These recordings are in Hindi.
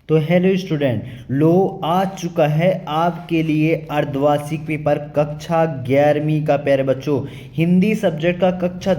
तो हेलो स्टूडेंट, लो आ चुका है आपके लिए अर्धवार्षिक पेपर कक्षा 11वीं का। प्यारे बच्चों, हिंदी सब्जेक्ट का कक्षा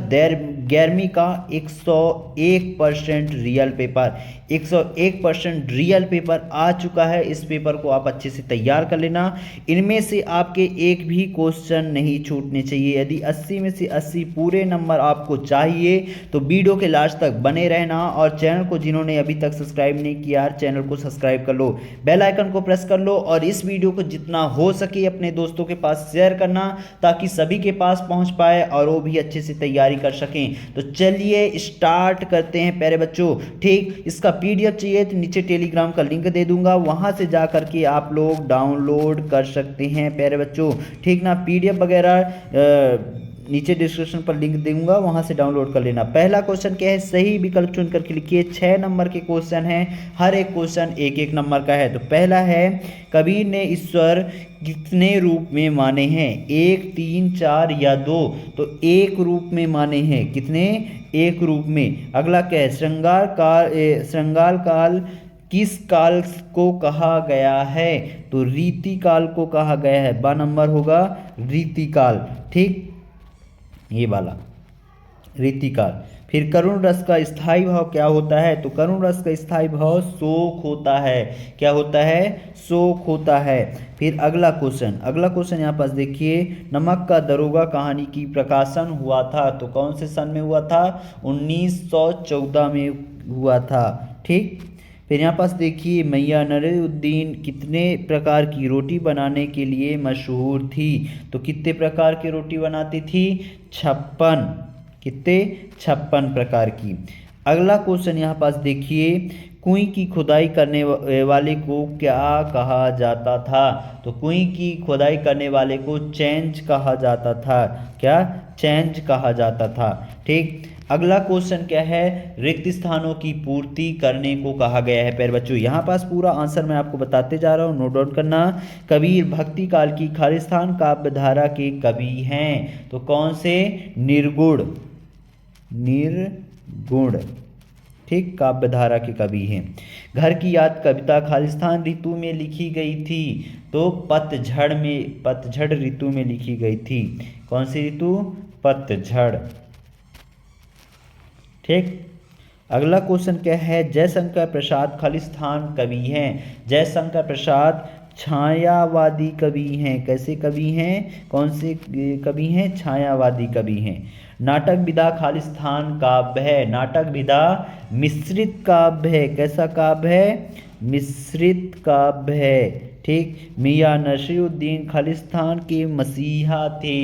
11वीं का 101% रियल पेपर, 101% रियल पेपर आ चुका है। इस पेपर को आप अच्छे से तैयार कर लेना। इनमें से आपके एक भी क्वेश्चन नहीं छूटने चाहिए। यदि 80 में से 80 पूरे नंबर आपको चाहिए तो वीडियो के लास्ट तक बने रहना। और चैनल को जिन्होंने अभी तक सब्सक्राइब नहीं किया, चैनल को सब्सक्राइब कर लो, बेल आइकन को प्रेस कर लो और इस वीडियो को जितना हो सके अपने दोस्तों के पास शेयर करना ताकि सभी के पास पहुंच पाए और वो भी अच्छे से तैयारी कर सकें। तो चलिए स्टार्ट करते हैं प्यारे बच्चों। ठीक, इसका पीडीएफ चाहिए तो नीचे टेलीग्राम का लिंक दे दूंगा, वहां से जा करके आप लोग डाउनलोड कर सकते हैं प्यारे बच्चों। ठीक ना, पीडीएफ वगैरह नीचे डिस्क्रिप्शन पर लिंक दूंगा, वहां से डाउनलोड कर लेना। पहला क्वेश्चन क्या है, सही विकल्प चुन करके लिखिए। 6 नंबर के क्वेश्चन हैं, हर एक क्वेश्चन एक एक नंबर का है। तो पहला है, कबीर ने ईश्वर कितने रूप में माने हैं? 1, 3, 4 या 2? तो एक रूप में माने हैं। कितने? एक रूप में। अगला क्या है, श्रृंगार काल किस काल को कहा गया है? तो रीति काल को कहा गया है। बा नंबर होगा रीति काल। ठीक, ये वाला रीतिकाल। फिर करुण रस का स्थायी भाव क्या होता है? तो करुण रस का स्थायी भाव शोक होता है। क्या होता है? शोक होता है। फिर अगला क्वेश्चन यहाँ पास देखिए, नमक का दरोगा कहानी की प्रकाशन हुआ था तो कौन से सन में हुआ था? 1914 में हुआ था। ठीक, फिर यहाँ पास देखिए, मैया नसीरुद्दीन कितने प्रकार की रोटी बनाने के लिए मशहूर थी? तो कितने प्रकार की रोटी बनाती थी? 56। कितने? 56 प्रकार की। अगला क्वेश्चन यहाँ पास देखिए, कुएं की खुदाई करने वाले को क्या कहा जाता था? तो कुएं की खुदाई करने वाले को चेंज कहा जाता था। क्या? चेंज कहा जाता था। ठीक, अगला क्वेश्चन क्या है, रिक्त स्थानों की पूर्ति करने को कहा गया है। प्यारे बच्चों, यहाँ पास पूरा आंसर मैं आपको बताते जा रहा हूँ, नोट डाउन करना। कबीर भक्ति काल की खालिस्तान काव्य धारा के कवि हैं तो कौन से? निर्गुण। ठीक, काव्य धारा के कवि हैं। घर की याद कविता खालिस्तान ऋतु में लिखी गई थी तो पतझड़ ऋतु में लिखी गई थी। कौन सी ऋतु? पतझड़। ठीक, अगला क्वेश्चन क्या है, जयशंकर प्रसाद खालिस्तान कवि हैं। जयशंकर प्रसाद छायावादी कवि हैं। कैसे कवि हैं? कौन से कवि हैं? छायावादी कवि हैं। नाटक विधा खालिस्तान काव्य है। नाटक विधा मिश्रित काव्य है। कैसा काव्य है? मिश्रित काव्य है। ठीक, मियां नसीरुद्दीन खालिस्तान के मसीहा थे,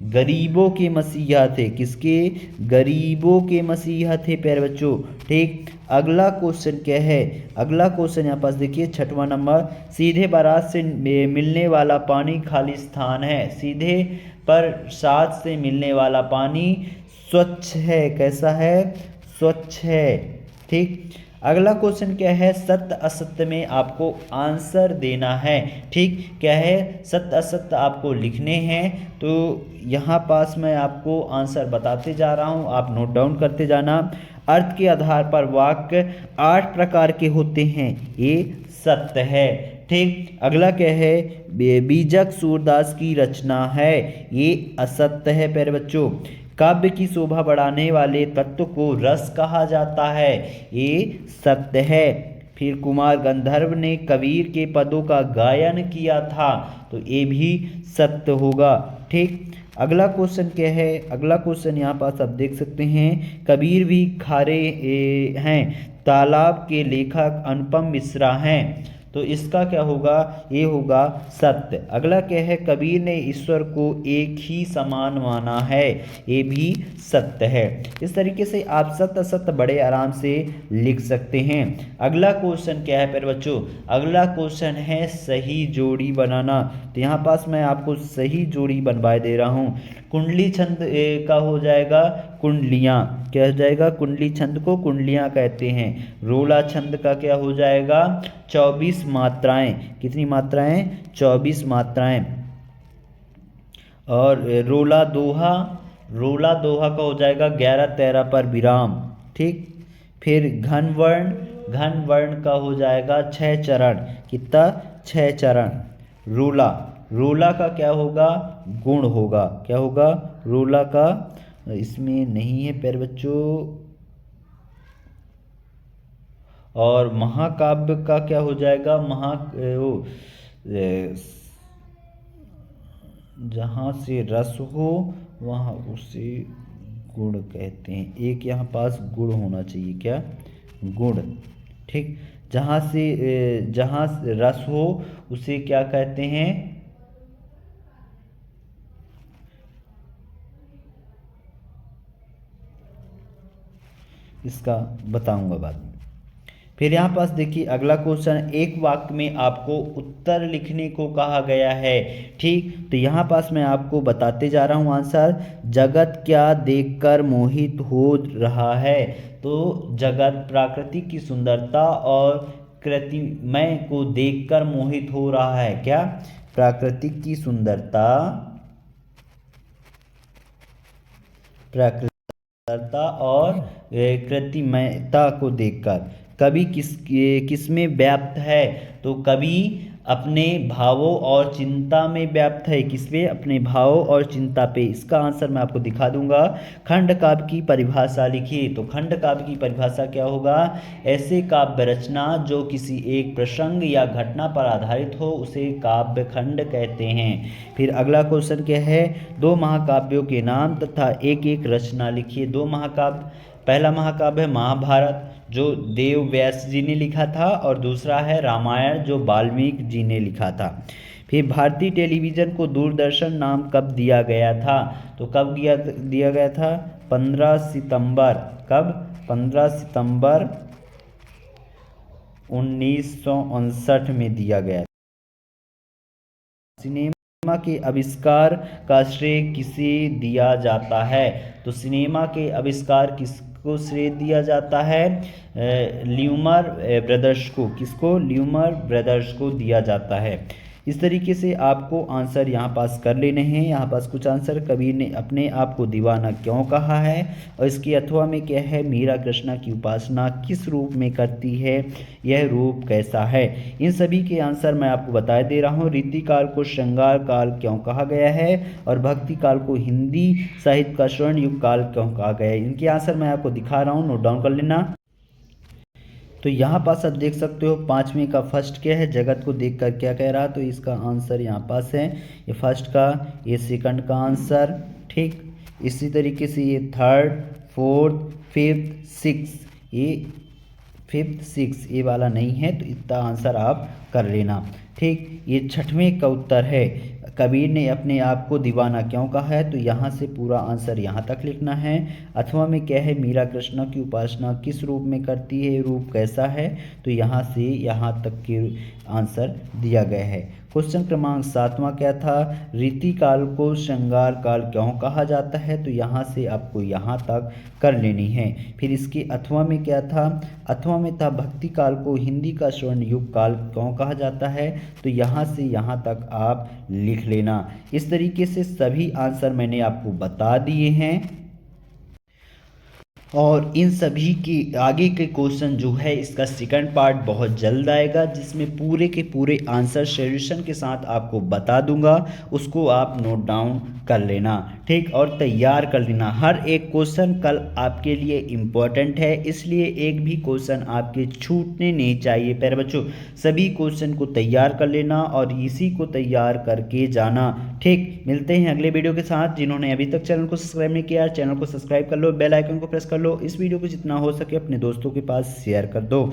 गरीबों के मसीहा थे। किसके? गरीबों के मसीहा थे प्यारे बच्चों। ठीक, अगला क्वेश्चन क्या है? अगला क्वेश्चन यहाँ पास देखिए, 6वां नंबर, सीधे बारात से मिलने वाला पानी खालिस्तान है। सीधे प्रसाद से मिलने वाला पानी स्वच्छ है। कैसा है? स्वच्छ है। ठीक, अगला क्वेश्चन क्या है, सत्य असत्य में आपको आंसर देना है। ठीक, क्या है? सत्य असत्य आपको लिखने हैं। तो यहाँ पास मैं आपको आंसर बताते जा रहा हूँ, आप नोट डाउन करते जाना। अर्थ के आधार पर वाक्य 8 प्रकार के होते हैं, ये सत्य है। ठीक, अगला क्या है, बीजक सूरदास की रचना है, ये असत्य है प्यारे बच्चों। काव्य की शोभा बढ़ाने वाले तत्व को रस कहा जाता है, ये सत्य है। फिर कुमार गंधर्व ने कबीर के पदों का गायन किया था तो ये भी सत्य होगा। ठीक, अगला क्वेश्चन क्या है? अगला क्वेश्चन यहाँ पास आप देख सकते हैं, कबीर भी खारे हैं। तालाब के लेखक अनुपम मिश्रा हैं तो इसका क्या होगा? ये होगा सत्य। अगला क्या है, कबीर ने ईश्वर को एक ही समान माना है, ये भी सत्य है। इस तरीके से आप सत्य असत्य बड़े आराम से लिख सकते हैं। अगला क्वेश्चन क्या है प्यारे बच्चों? अगला क्वेश्चन है सही जोड़ी बनाना। तो यहाँ पास मैं आपको सही जोड़ी बनवाए दे रहा हूँ। कुंडली छंद का हो जाएगा कुंडलियाँ। क्या हो जाएगा? कुंडली छंद को कुंडलियाँ कहते हैं। रोला छंद का क्या हो जाएगा? 24 मात्राएं। कितनी मात्राएं? 24 मात्राएं। और रोला दोहा का हो जाएगा 11-13 पर विराम। ठीक, फिर घन वर्ण घन वर्ण का हो जाएगा 6 चरण। कितना? 6 चरण। रूला, रूला का क्या होगा? गुण होगा। क्या होगा? रूला का, इसमें नहीं है प्यारे बच्चों। और महाकाव्य का क्या हो जाएगा? जहाँ से रस हो वहाँ उसे गुण कहते हैं। एक यहाँ पास गुण होना चाहिए। क्या? गुण। ठीक। जहाँ से रस हो उसे क्या कहते हैं? इसका बताऊंगा बाद में। फिर यहाँ पास देखिए अगला क्वेश्चन, एक वाक्य में आपको उत्तर लिखने को कहा गया है। ठीक, तो यहाँ पास मैं आपको बताते जा रहा हूँ आंसर। जगत क्या देखकर मोहित हो रहा है? तो जगत प्रकृति की सुंदरता और कृतिमय को देखकर मोहित हो रहा है। क्या? प्राकृतिक की सुंदरता, और कृत्रिमता को देखकर। कवि किसमें व्याप्त है? तो कवि अपने भावों और चिंता में व्याप्त है। किसमें? अपने भावों और चिंता पे। इसका आंसर मैं आपको दिखा दूंगा। खंड काव्य की परिभाषा लिखिए। तो खंड काव्य की परिभाषा क्या होगा? ऐसे काव्य रचना जो किसी एक प्रसंग या घटना पर आधारित हो उसे काव्य खंड कहते हैं। फिर अगला क्वेश्चन क्या है? दो महाकाव्यों के नाम तथा एक एक रचना लिखिए। दो महाकाव्य, पहला महाकाव्य है महाभारत जो देव व्यास जी ने लिखा था, और दूसरा है रामायण जो वाल्मीकि जी ने लिखा था। फिर भारतीय टेलीविज़न को दूरदर्शन नाम कब दिया गया था? तो कब दिया गया था? 15 सितंबर। कब? 15 सितंबर 1959 में दिया गया। सिनेमा के आविष्कार का श्रेय किसे दिया जाता है? तो सिनेमा के आविष्कार किसको श्रेय दिया जाता है? ल्यूमर ब्रदर्स को। किसको? ल्यूमर ब्रदर्स को दिया जाता है। इस तरीके से आपको आंसर यहाँ पास कर लेने हैं। यहाँ पास कुछ आंसर, कबीर ने अपने आप को दीवाना क्यों कहा है, और इसके अथवा में क्या है? मीरा कृष्णा की उपासना किस रूप में करती है, यह रूप कैसा है। इन सभी के आंसर मैं आपको बता दे रहा हूँ। रीति काल को श्रृंगार काल क्यों कहा गया है, और भक्ति काल को हिंदी साहित्य का स्वर्ण युग काल क्यों कहा गया है। इनके आंसर मैं आपको दिखा रहा हूँ, नोट डाउन कर लेना। तो यहाँ पास आप देख सकते हो 5वें का फर्स्ट क्या है? जगत को देखकर क्या कह रहा? तो इसका आंसर यहाँ पास है ये फर्स्ट का, ये सेकंड का आंसर। ठीक, इसी तरीके से ये थर्ड, फोर्थ, फिफ्थ, सिक्स, ये फिफ्थ, सिक्स ये वाला नहीं है, तो इतना आंसर आप कर लेना। ठीक, ये 6वें का उत्तर है। कबीर ने अपने आप को दीवाना क्यों कहा है? तो यहाँ से पूरा आंसर यहाँ तक लिखना है। अथवा में क्या है? मीरा कृष्णा की उपासना किस रूप में करती है, रूप कैसा है? तो यहाँ से यहाँ तक के आंसर दिया गया है। क्वेश्चन क्रमांक 7वां क्या था? रीति काल को श्रृंगार काल क्यों कहा जाता है? तो यहाँ से आपको यहाँ तक कर लेनी है। फिर इसके अथवा में क्या था? अथवा में था भक्ति काल को हिंदी का स्वर्ण युग काल क्यों कहा जाता है? तो यहाँ से यहाँ तक आप लिख लेना। इस तरीके से सभी आंसर मैंने आपको बता दिए हैं, और इन सभी के आगे के क्वेश्चन जो है इसका सेकंड पार्ट बहुत जल्द आएगा, जिसमें पूरे के पूरे आंसर सॉल्यूशन के साथ आपको बता दूंगा। उसको आप नोट डाउन कर लेना। ठीक, और तैयार कर लेना। हर एक क्वेश्चन कल आपके लिए इम्पोर्टेंट है, इसलिए एक भी क्वेश्चन आपके छूटने नहीं चाहिए। प्यारे बच्चों, सभी क्वेश्चन को तैयार कर लेना और इसी को तैयार करके जाना। ठीक, मिलते हैं अगले वीडियो के साथ। जिन्होंने अभी तक चैनल को सब्सक्राइब नहीं किया, चैनल को सब्सक्राइब कर लो, बेल आइकन को प्रेस कर लो। इस वीडियो को जितना हो सके अपने दोस्तों के पास शेयर कर दो।